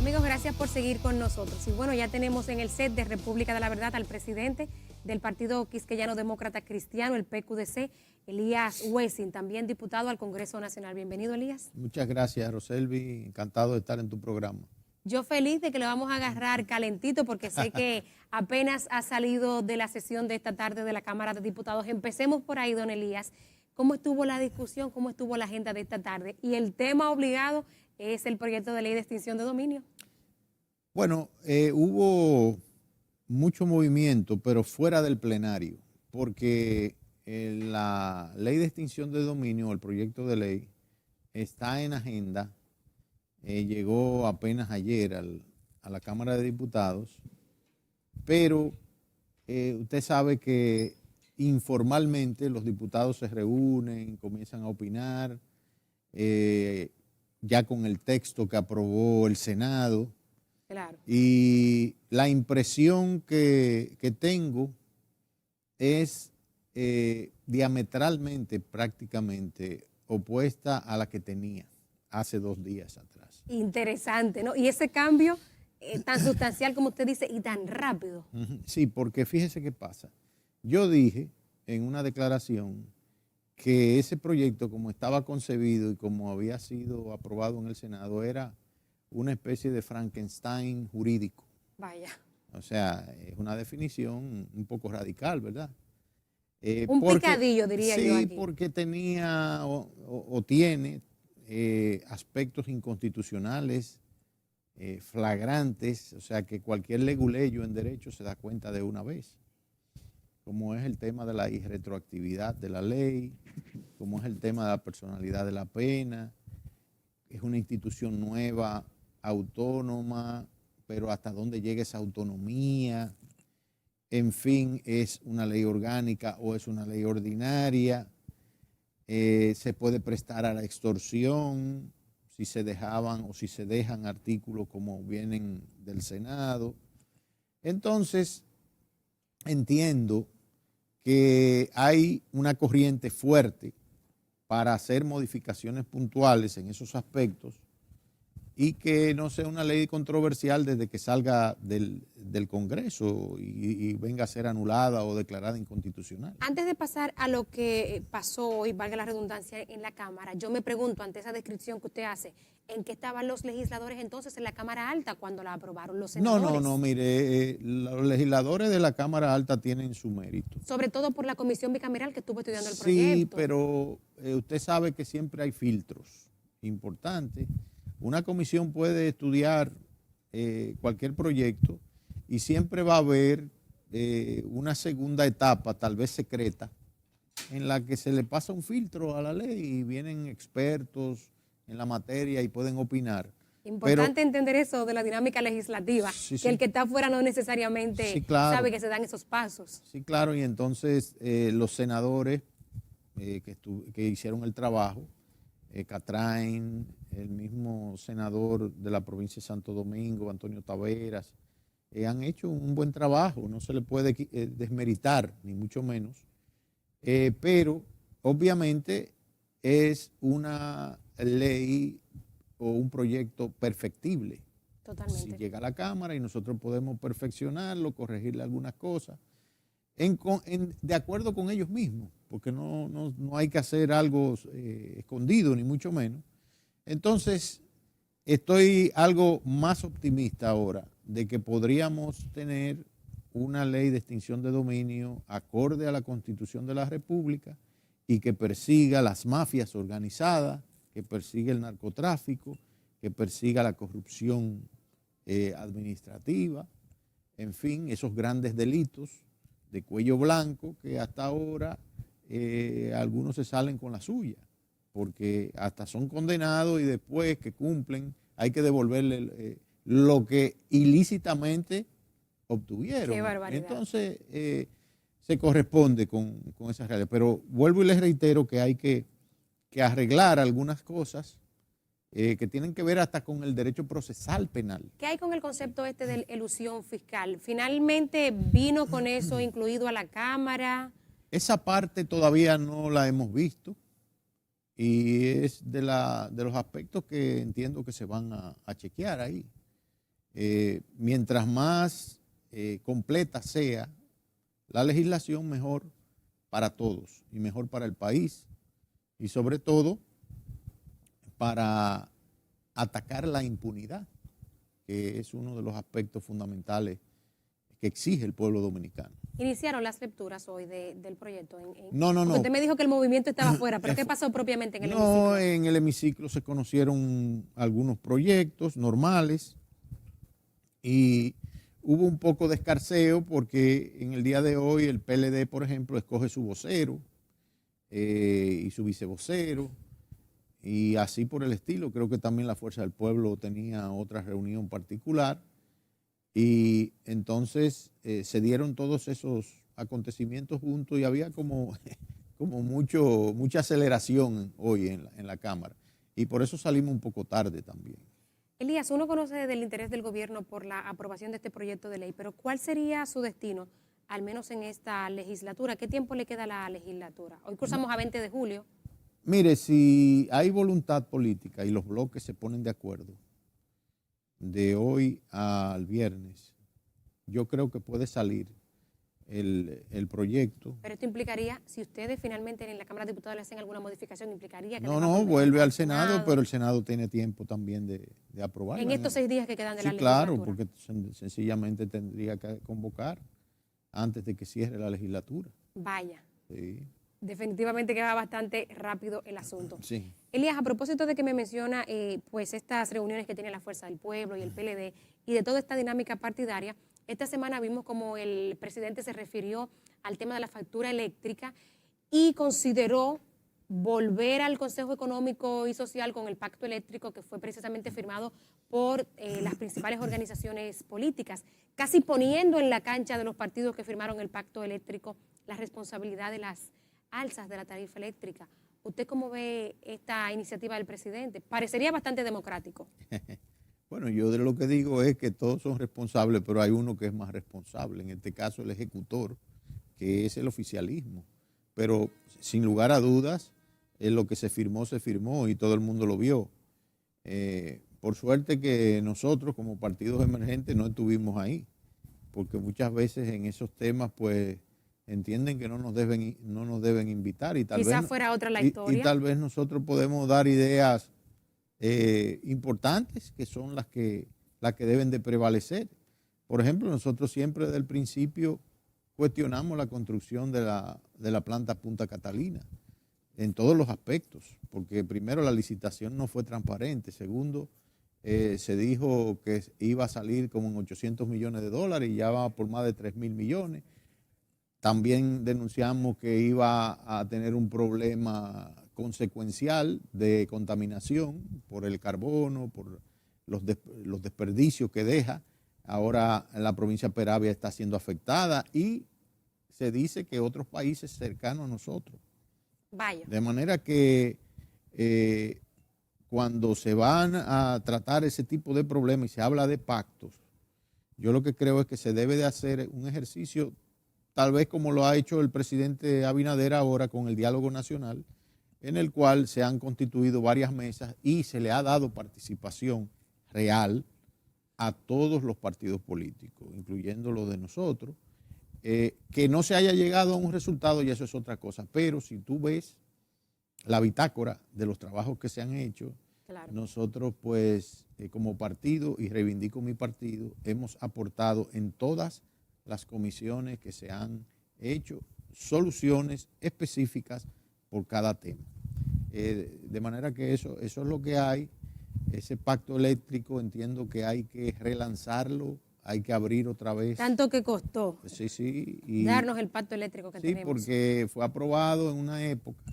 Amigos, gracias por seguir con nosotros. Y bueno, ya tenemos en el set de República de la Verdad al presidente del Partido Quisqueyano Demócrata Cristiano, el PQDC, Elías Wessing, también diputado al Congreso Nacional. Bienvenido, Elías. Muchas gracias, Roselvi. Encantado de estar en tu programa. Yo feliz de que lo vamos a agarrar calentito porque sé que apenas ha salido de la sesión de esta tarde de la Cámara de Diputados. Empecemos por ahí, don Elías. ¿Cómo estuvo la discusión? ¿Cómo estuvo la agenda de esta tarde? Y el tema obligado es el proyecto de ley de extinción de dominio. Bueno, hubo mucho movimiento, pero fuera del plenario, porque la ley de extinción de dominio, el proyecto de ley, está en agenda, llegó apenas ayer a la Cámara de Diputados, pero usted sabe que informalmente los diputados se reúnen, comienzan a opinar, ya con el texto que aprobó el Senado. Claro. Y la impresión que tengo es diametralmente, prácticamente, opuesta a la que tenía hace 2 días atrás. Interesante, ¿no? Y ese cambio tan sustancial como usted dice y tan rápido. Sí, porque fíjese qué pasa. Yo dije en una declaración que ese proyecto, como estaba concebido y como había sido aprobado en el Senado, era una especie de Frankenstein jurídico. Vaya. O sea, es una definición un poco radical, ¿verdad? Picadillo, diría yo aquí. Sí, porque tenía o tiene aspectos inconstitucionales flagrantes, o sea, que cualquier leguleyo en derecho se da cuenta de una vez, como es el tema de la irretroactividad de la ley, como es el tema de la personalidad de la pena. Es una institución nueva, autónoma, pero hasta dónde llega esa autonomía. En fin, es una ley orgánica o es una ley ordinaria. Se puede prestar a la extorsión si se dejaban o si se dejan artículos como vienen del Senado. Entonces, entiendo que hay una corriente fuerte para hacer modificaciones puntuales en esos aspectos y que no sea una ley controversial desde que salga del Congreso y venga a ser anulada o declarada inconstitucional. Antes de pasar a lo que pasó hoy, valga la redundancia, en la Cámara, yo me pregunto, ante esa descripción que usted hace, ¿en qué estaban los legisladores entonces en la Cámara Alta cuando la aprobaron los senadores? No, mire, los legisladores de la Cámara Alta tienen su mérito. Sobre todo por la comisión bicameral que estuvo estudiando el Sí, proyecto. pero usted sabe que siempre hay filtros importantes. Una comisión puede estudiar cualquier proyecto y siempre va a haber una segunda etapa, tal vez secreta, en la que se le pasa un filtro a la ley y vienen expertos en la materia y pueden opinar. Importante entender eso de la dinámica legislativa, Sí, que el que está afuera no necesariamente sí, claro, sabe que se dan esos pasos. Sí, claro, y entonces los senadores que hicieron el trabajo, Catrain, el mismo senador de la provincia de Santo Domingo, Antonio Taveras, han hecho un buen trabajo, no se le puede desmeritar, ni mucho menos, pero obviamente es una ley o un proyecto perfectible. Totalmente. Si llega a la Cámara y nosotros podemos perfeccionarlo, corregirle algunas cosas, de acuerdo con ellos mismos, porque no hay que hacer algo escondido, ni mucho menos. Entonces, estoy algo más optimista ahora de que podríamos tener una ley de extinción de dominio acorde a la Constitución de la República y que persiga las mafias organizadas, que persiga el narcotráfico, que persiga la corrupción administrativa, en fin, esos grandes delitos de cuello blanco que hasta ahora algunos se salen con la suya, porque hasta son condenados y después que cumplen hay que devolverle lo que ilícitamente obtuvieron. Qué barbaridad. Entonces se corresponde con esa realidad. Pero vuelvo y les reitero que hay que arreglar algunas cosas que tienen que ver hasta con el derecho procesal penal. ¿Qué hay con el concepto este de elusión fiscal? ¿Finalmente vino con eso incluido a la Cámara? Esa parte todavía no la hemos visto y es de los aspectos que entiendo que se van a chequear ahí. Mientras más completa sea la legislación, mejor para todos y mejor para el país y sobre todo para atacar la impunidad, que es uno de los aspectos fundamentales que exige el pueblo dominicano. Iniciaron las lecturas hoy del proyecto. No. Porque usted me dijo que el movimiento estaba afuera, pero ¿qué pasó propiamente en el hemiciclo? No, en el hemiciclo se conocieron algunos proyectos normales y hubo un poco de escarceo porque en el día de hoy el PLD, por ejemplo, escoge su vocero y su vicevocero y así por el estilo. Creo que también la Fuerza del Pueblo tenía otra reunión particular y entonces se dieron todos esos acontecimientos juntos y había como mucha aceleración hoy en la Cámara y por eso salimos un poco tarde también. Elías, uno conoce del interés del gobierno por la aprobación de este proyecto de ley, pero ¿cuál sería su destino, al menos en esta legislatura? ¿Qué tiempo le queda a la legislatura? Hoy cruzamos a 20 de julio. Mire, si hay voluntad política y los bloques se ponen de acuerdo de hoy al viernes, yo creo que puede salir el proyecto. Pero esto implicaría, si ustedes finalmente en la Cámara de Diputados le hacen alguna modificación, implicaría que... No, vuelve al Senado, pero el Senado tiene tiempo también de aprobarlo. En estos 6 días que quedan de la Sí, legislatura. claro, porque sencillamente tendría que convocar antes de que cierre la legislatura. Vaya. Sí. Definitivamente que va bastante rápido el asunto. Sí. Elías, a propósito de que me menciona pues estas reuniones que tiene la Fuerza del Pueblo y el PLD y de toda esta dinámica partidaria, esta semana vimos como el presidente se refirió al tema de la factura eléctrica y consideró volver al Consejo Económico y Social con el pacto eléctrico que fue precisamente firmado por las principales organizaciones políticas, casi poniendo en la cancha de los partidos que firmaron el pacto eléctrico la responsabilidad de las alzas de la tarifa eléctrica. ¿Usted cómo ve esta iniciativa del presidente? Parecería bastante democrático. Bueno, yo de lo que digo es que todos son responsables, pero hay uno que es más responsable, en este caso el ejecutor, que es el oficialismo. Pero sin lugar a dudas, lo que se firmó y todo el mundo lo vio. Por suerte que nosotros como partidos emergentes no estuvimos ahí, porque muchas veces en esos temas pues entienden que no nos deben invitar y tal Quizá vez fuera otra la historia. Y tal vez nosotros podemos dar ideas importantes que son las que deben de prevalecer. Por ejemplo, nosotros siempre desde el principio cuestionamos la construcción de la planta Punta Catalina en todos los aspectos, porque primero la licitación no fue transparente, segundo se dijo que iba a salir como en $800 millones y ya va por más de 3.000 millones. También denunciamos que iba a tener un problema consecuencial de contaminación por el carbono, por los desperdicios que deja. Ahora la provincia de Peravia está siendo afectada y se dice que otros países cercanos a nosotros. Vaya. De manera que cuando se van a tratar ese tipo de problemas y se habla de pactos, yo lo que creo es que se debe de hacer un ejercicio tal vez como lo ha hecho el presidente Abinader ahora con el diálogo nacional, en el cual se han constituido varias mesas y se le ha dado participación real a todos los partidos políticos, incluyendo los de nosotros. Que no se haya llegado a un resultado y eso es otra cosa, pero si tú ves la bitácora de los trabajos que se han hecho, claro, nosotros pues como partido, y reivindico mi partido, hemos aportado en todas las comisiones que se han hecho soluciones específicas por cada tema. De manera que eso es lo que hay. Ese pacto eléctrico entiendo que hay que relanzarlo, hay que abrir otra vez. Tanto que costó. Sí. Darnos el pacto eléctrico que tenemos. Sí, porque fue aprobado en una época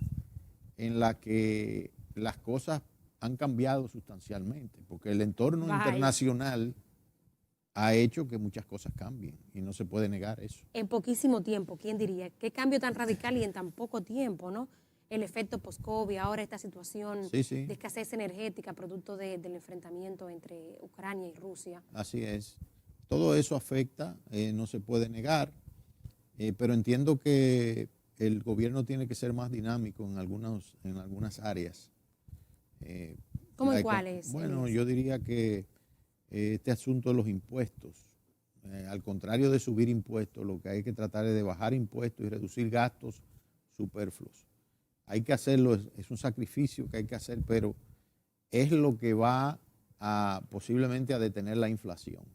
en la que las cosas han cambiado sustancialmente, porque el entorno internacional ha hecho que muchas cosas cambien y no se puede negar eso. En poquísimo tiempo, ¿quién diría? ¿Qué cambio tan radical y en tan poco tiempo, no? El efecto post-COVID, ahora esta situación de escasez energética producto del enfrentamiento entre Ucrania y Rusia. Así es. Todo eso afecta, no se puede negar, pero entiendo que el gobierno tiene que ser más dinámico en algunas áreas. ¿Cómo en cuáles? Bueno, yo diría que este asunto de los impuestos. Al contrario de subir impuestos, lo que hay que tratar es de bajar impuestos y reducir gastos superfluos. Hay que hacerlo, es un sacrificio que hay que hacer, pero es lo que va posiblemente a detener la inflación.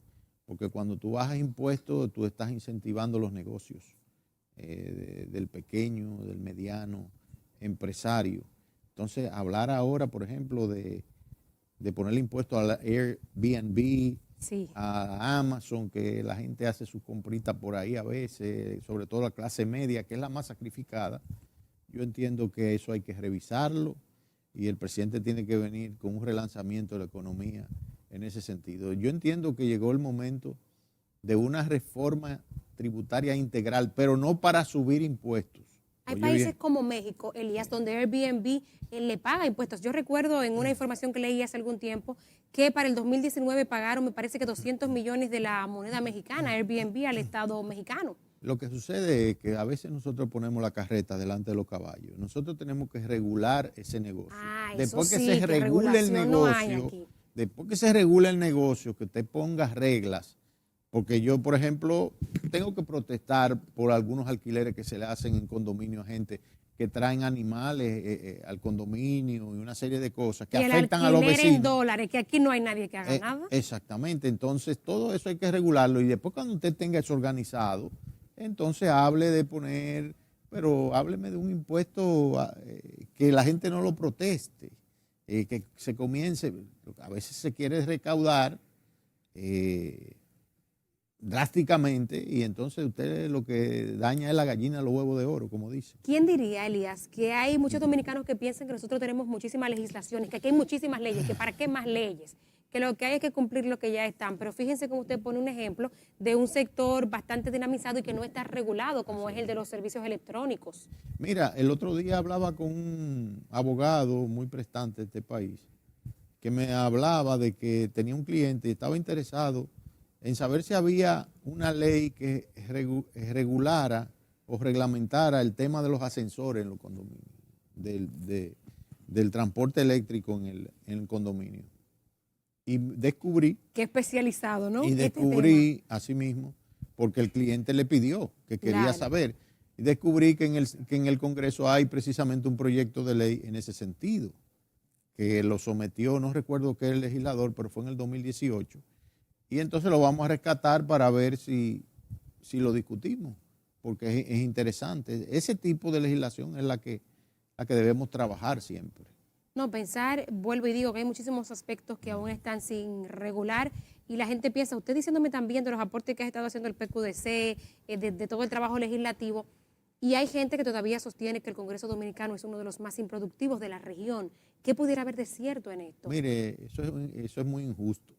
Porque cuando tú bajas impuestos, tú estás incentivando los negocios del pequeño, del mediano empresario. Entonces, hablar ahora, por ejemplo, de ponerle impuestos a la Airbnb, Sí. a Amazon, que la gente hace sus compritas por ahí a veces, sobre todo la clase media, que es la más sacrificada. Yo entiendo que eso hay que revisarlo y el presidente tiene que venir con un relanzamiento de la economía en ese sentido. Yo entiendo que llegó el momento de una reforma tributaria integral, pero no para subir impuestos. Hay Oye, países bien, como México, Elías, donde Airbnb le paga impuestos. Yo recuerdo en una información que leí hace algún tiempo que para el 2019 pagaron, me parece que 200 millones de la moneda mexicana, Airbnb, al Estado mexicano. lo que sucede es que a veces nosotros ponemos la carreta delante de los caballos. Nosotros tenemos que regular ese negocio. Ah, eso Después que sí, se que regule el regulación no hay negocio, aquí. después que se regule el negocio, que usted ponga reglas. Porque yo, por ejemplo, tengo que protestar por algunos alquileres que se le hacen en condominio a gente que traen animales al condominio y una serie de cosas que Y el afectan a los alquiler en vecinos. dólares, que aquí no hay nadie que haga nada. Exactamente, entonces todo eso hay que regularlo y después cuando usted tenga eso organizado, entonces hable de poner, pero hábleme de un impuesto que la gente no lo proteste, que se comience, a veces se quiere recaudar drásticamente y entonces usted lo que daña es la gallina de los huevos de oro, como dice. ¿Quién diría, Elías, que hay muchos dominicanos que piensan que nosotros tenemos muchísimas legislaciones, que aquí hay muchísimas leyes, que para qué más leyes, que lo que hay es que cumplir lo que ya están? Pero fíjense cómo usted pone un ejemplo de un sector bastante dinamizado y que no está regulado, como es el de los servicios electrónicos. Mira, el otro día hablaba con un abogado muy prestante de este país que me hablaba de que tenía un cliente y estaba interesado en saber si había una ley que regulara o reglamentara el tema de los ascensores en los condominios, del transporte eléctrico en el condominio. Y descubrí, Qué especializado, ¿no? y Este tema. descubrí así mismo, porque el cliente le pidió que quería Claro. saber, y descubrí que en el Congreso hay precisamente un proyecto de ley en ese sentido, que lo sometió, no recuerdo qué legislador, pero fue en el 2018, y entonces lo vamos a rescatar para ver si lo discutimos, porque es interesante. Ese tipo de legislación es la que debemos trabajar siempre. No, pensar, vuelvo y digo que hay muchísimos aspectos que aún están sin regular y la gente piensa, usted diciéndome también de los aportes que ha estado haciendo el PQDC, de todo el trabajo legislativo, y hay gente que todavía sostiene que el Congreso Dominicano es uno de los más improductivos de la región. ¿Qué pudiera haber de cierto en esto? Mire, eso es muy injusto,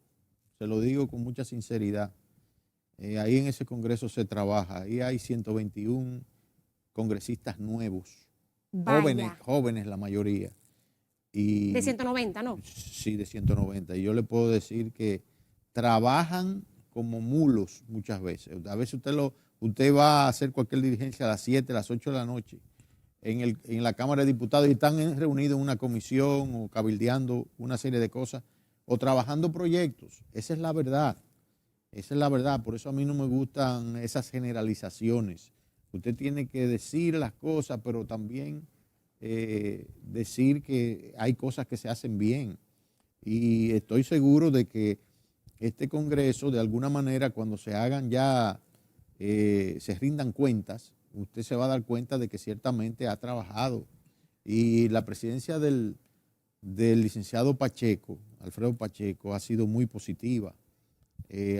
se lo digo con mucha sinceridad. Ahí en ese Congreso se trabaja, ahí hay 121 congresistas nuevos, Vaya, jóvenes la mayoría. Y de 190, ¿no? sí, de 190. Y yo le puedo decir que trabajan como mulos muchas veces. A veces usted va a hacer cualquier diligencia a las 7, a las 8 de la noche en la Cámara de Diputados y están reunidos en una comisión o cabildeando una serie de cosas o trabajando proyectos. Esa es la verdad. Esa es la verdad. Por eso a mí no me gustan esas generalizaciones. Usted tiene que decir las cosas, pero también decir que hay cosas que se hacen bien. Y estoy seguro de que este Congreso, de alguna manera, cuando se hagan ya, se rindan cuentas, usted se va a dar cuenta de que ciertamente ha trabajado. Y la presidencia del licenciado Pacheco, Alfredo Pacheco, ha sido muy positiva.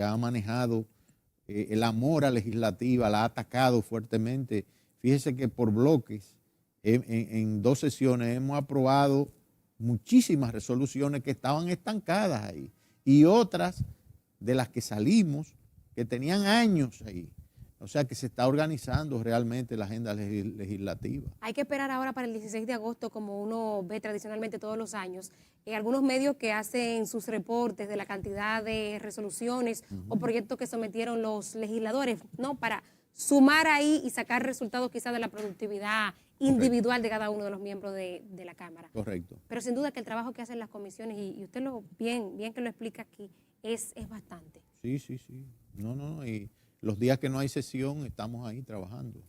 Ha manejado la mora legislativa, la ha atacado fuertemente. Fíjese que por bloques, en 2 sesiones hemos aprobado muchísimas resoluciones que estaban estancadas ahí y otras de las que salimos que tenían años ahí. O sea que se está organizando realmente la agenda legislativa. Hay que esperar ahora para el 16 de agosto, como uno ve tradicionalmente todos los años, algunos medios que hacen sus reportes de la cantidad de resoluciones o proyectos que sometieron los legisladores, ¿no? Para sumar ahí y sacar resultados quizás de la productividad individual de cada uno de los miembros de la Cámara. Correcto. Pero sin duda que el trabajo que hacen las comisiones, y usted bien que lo explica aquí, es bastante. Sí, sí, sí. No, y los días que no hay sesión estamos ahí trabajando.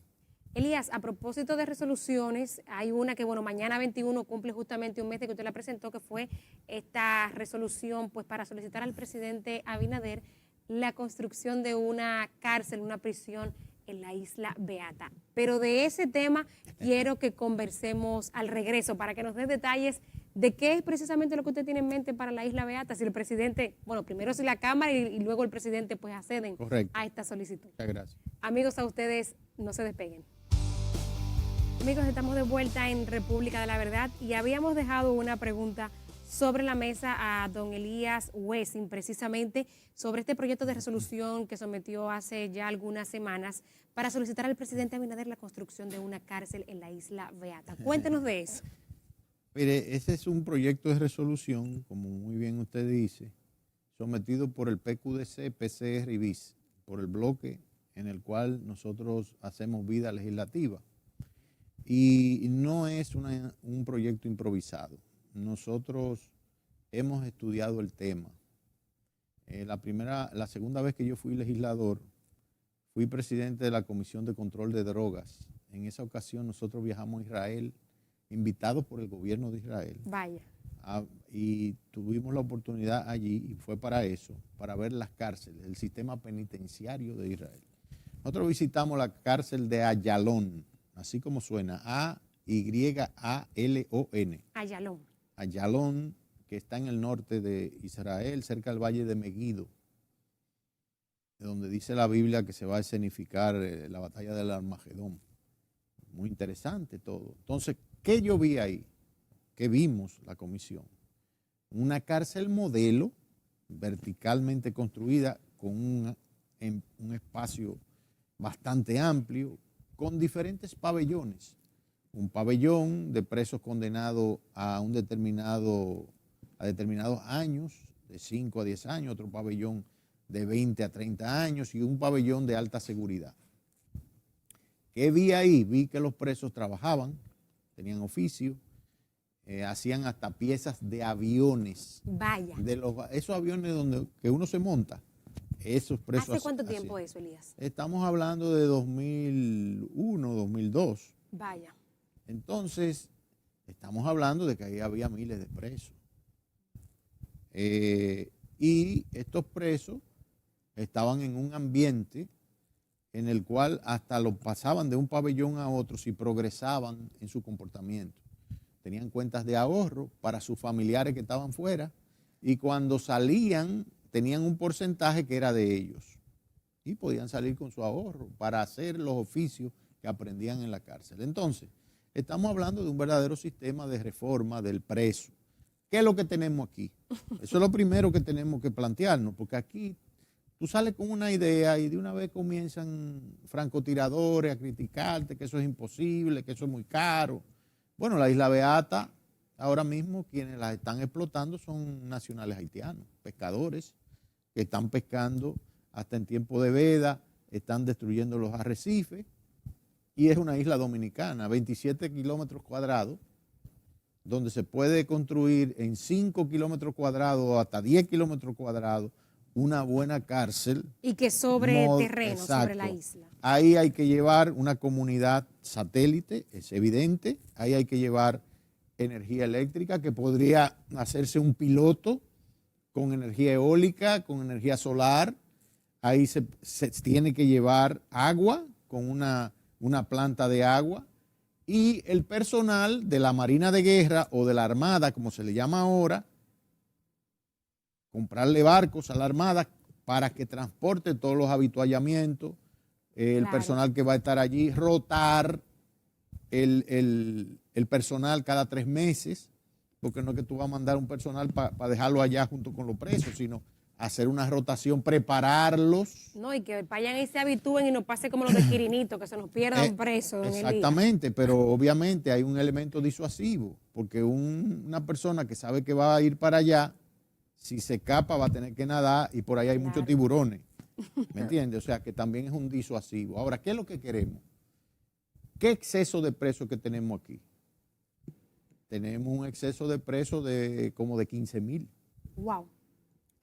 Elías, a propósito de resoluciones, hay una que, bueno, mañana 21 cumple justamente un mes de que usted la presentó, que fue esta resolución, pues, para solicitar al presidente Abinader la construcción de una cárcel, una prisión en la Isla Beata. Pero de ese tema quiero que conversemos al regreso para que nos dé detalles de qué es precisamente lo que usted tiene en mente para la Isla Beata, si el presidente, bueno, primero si la Cámara y luego el presidente pues acceden Correcto. a esta solicitud. Muchas gracias. Amigos, a ustedes no se despeguen. Amigos, estamos de vuelta en República de la Verdad y habíamos dejado una pregunta sobre la mesa a don Elías Wessing, precisamente sobre este proyecto de resolución que sometió hace ya algunas semanas para solicitar al presidente Abinader la construcción de una cárcel en la Isla Beata. Cuéntenos de eso. Mire, ese es un proyecto de resolución, como muy bien usted dice, sometido por el PQDC, PCR y BIS, por el bloque en el cual nosotros hacemos vida legislativa. Y no es un proyecto improvisado. Nosotros hemos estudiado el tema. La segunda vez que yo fui legislador, fui presidente de la Comisión de Control de Drogas. En esa ocasión nosotros viajamos a Israel, invitados por el gobierno de Israel. Vaya. Y tuvimos la oportunidad allí, y fue para eso, para ver las cárceles, el sistema penitenciario de Israel. Nosotros visitamos la cárcel de Ayalon, así como suena, A-Y-A-L-O-N. Ayalon. Ayalon, que está en el norte de Israel, cerca del valle de Megiddo, donde dice la Biblia que se va a escenificar la batalla del Armagedón. Muy interesante todo. Entonces, ¿qué yo vi ahí? ¿Qué vimos la comisión? Una cárcel modelo, verticalmente construida, con un espacio bastante amplio, con diferentes pabellones. Un pabellón de presos condenados a determinados años, de 5 a 10 años, otro pabellón de 20 a 30 años y un pabellón de alta seguridad. ¿Qué vi ahí? Vi que los presos trabajaban, tenían oficio, hacían hasta piezas de aviones. Vaya. Esos aviones que uno se monta, esos presos. ¿Hace cuánto tiempo eso, Elías? Estamos hablando de 2001, 2002. Vaya. Entonces, estamos hablando de que ahí había miles de presos. Y estos presos estaban en un ambiente en el cual hasta los pasaban de un pabellón a otro si progresaban en su comportamiento. Tenían cuentas de ahorro para sus familiares que estaban fuera y cuando salían tenían un porcentaje que era de ellos y podían salir con su ahorro para hacer los oficios que aprendían en la cárcel. Entonces, estamos hablando de un verdadero sistema de reforma del preso. ¿Qué es lo que tenemos aquí? Eso es lo primero que tenemos que plantearnos, porque aquí tú sales con una idea y de una vez comienzan francotiradores a criticarte que eso es imposible, que eso es muy caro. Bueno, la Isla Beata, ahora mismo quienes la están explotando son nacionales haitianos, pescadores que están pescando hasta en tiempo de veda, están destruyendo los arrecifes y es una isla dominicana, 27 kilómetros cuadrados, donde se puede construir en 5 kilómetros cuadrados o hasta 10 kilómetros cuadrados una buena cárcel. Y que sobre terreno, exacto, sobre la isla. Ahí hay que llevar una comunidad satélite, es evidente. Ahí hay que llevar energía eléctrica, que podría hacerse un piloto con energía eólica, con energía solar. Ahí se tiene que llevar agua, con una planta de agua. Y el personal de la Marina de Guerra o de la Armada, como se le llama ahora, comprarle barcos a la Armada para que transporte todos los habituallamientos, el personal que va a estar allí, rotar el personal cada 3 meses, porque no es que tú vas a mandar un personal para dejarlo allá junto con los presos, sino hacer una rotación, prepararlos. No, y que vayan y se habitúen y no pase como los de Quirinito, que se nos pierdan presos. Exactamente, pero obviamente hay un elemento disuasivo, porque una persona que sabe que va a ir para allá, si se escapa va a tener que nadar y por ahí hay muchos tiburones. ¿Me entiendes? O sea que también es un disuasivo. Ahora, ¿qué es lo que queremos? ¿Qué exceso de presos que tenemos aquí? Tenemos un exceso de presos como de 15,000. Wow.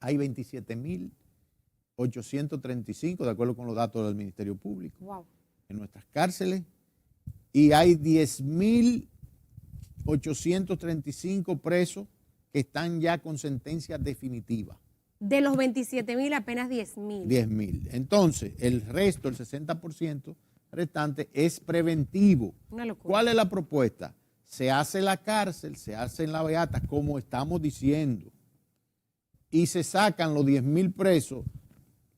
hay 27.835, de acuerdo con los datos del Ministerio Público, Wow. en nuestras cárceles, y hay 10.835 presos que están ya con sentencia definitiva. De los 27.000, apenas 10.000. 10.000. Entonces, el resto, el 60% restante, es preventivo. Una locura. ¿Cuál es la propuesta? Se hace la cárcel, se hacen la beata, como estamos diciendo, y se sacan los 10.000 presos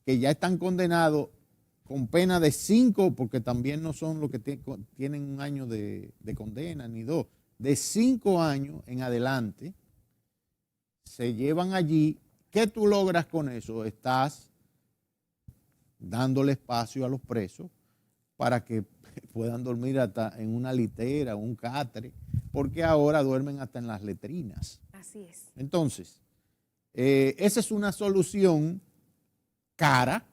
que ya están condenados con pena de 5, porque también no son los que tienen un año de condena, ni 2, de 5 años en adelante, se llevan allí. ¿Qué tú logras con eso? Estás dándole espacio a los presos para que puedan dormir hasta en una litera, un catre, porque ahora duermen hasta en las letrinas. Así es. Entonces, esa es una solución cara,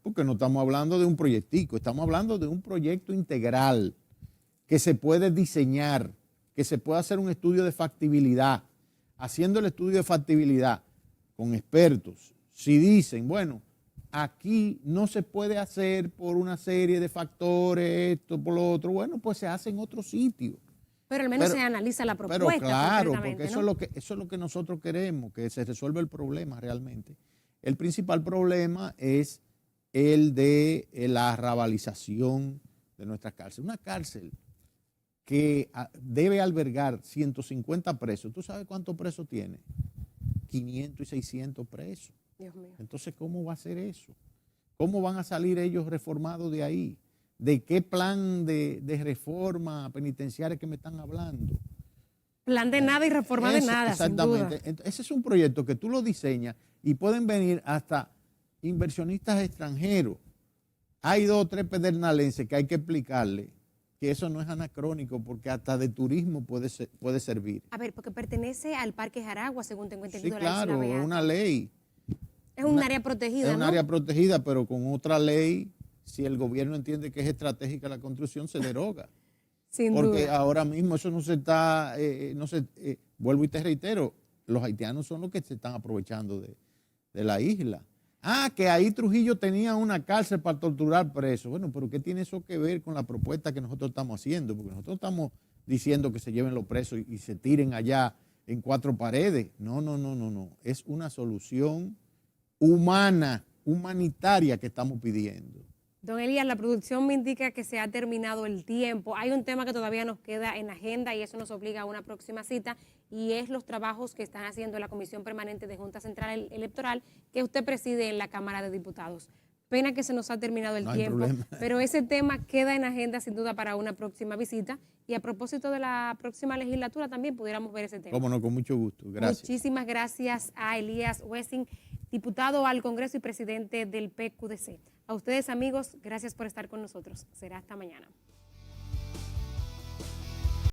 porque no estamos hablando de un proyectico, estamos hablando de un proyecto integral que se puede diseñar, que se puede hacer un estudio de factibilidad. Haciendo el estudio de factibilidad con expertos, si dicen, bueno, aquí no se puede hacer por una serie de factores, esto, por lo otro, bueno, pues se hace en otro sitio. Pero al menos se analiza la propuesta. Pero claro, porque ¿no? eso es lo que nosotros queremos, que se resuelva el problema realmente. El principal problema es el de la rabalización de nuestras cárceles. Una cárcel que debe albergar 150 presos. ¿Tú sabes cuántos presos tiene? 500 y 600 presos. Dios mío. Entonces, ¿cómo va a ser eso? ¿Cómo van a salir ellos reformados de ahí? ¿De qué plan de reforma penitenciaria que me están hablando? Plan de nada y reforma de nada, Exactamente. sin duda. Ese es un proyecto que tú lo diseñas y pueden venir hasta inversionistas extranjeros. Hay 2 o 3 pedernales que hay que explicarle que eso no es anacrónico, porque hasta de turismo puede servir. A ver, porque pertenece al Parque Jaragua, según tengo Sí, entendido. claro, la es una ley. Es un área protegida, Es un ¿no? área protegida, pero con otra ley, si el gobierno entiende que es estratégica la construcción, se deroga. Sin Porque duda. ahora mismo eso no se está, vuelvo y te reitero, los haitianos son los que se están aprovechando de la isla. Ah, que ahí Trujillo tenía una cárcel para torturar presos. Bueno, pero ¿qué tiene eso que ver con la propuesta que nosotros estamos haciendo? Porque nosotros estamos diciendo que se lleven los presos y se tiren allá en 4 paredes. No, no, no, no, no. Es una solución humana, humanitaria que estamos pidiendo. Don Elías, la producción me indica que se ha terminado el tiempo. Hay un tema que todavía nos queda en la agenda y eso nos obliga a una próxima cita, y es los trabajos que están haciendo la Comisión Permanente de Junta Central Electoral que usted preside en la Cámara de Diputados. Pena que se nos ha terminado el tiempo, pero ese tema queda en agenda sin duda para una próxima visita, y a propósito de la próxima legislatura también pudiéramos ver ese tema. Cómo no, con mucho gusto. Gracias. Muchísimas gracias a Elías Wessing, diputado al Congreso y presidente del PQDC. A ustedes, amigos, gracias por estar con nosotros. Será hasta mañana.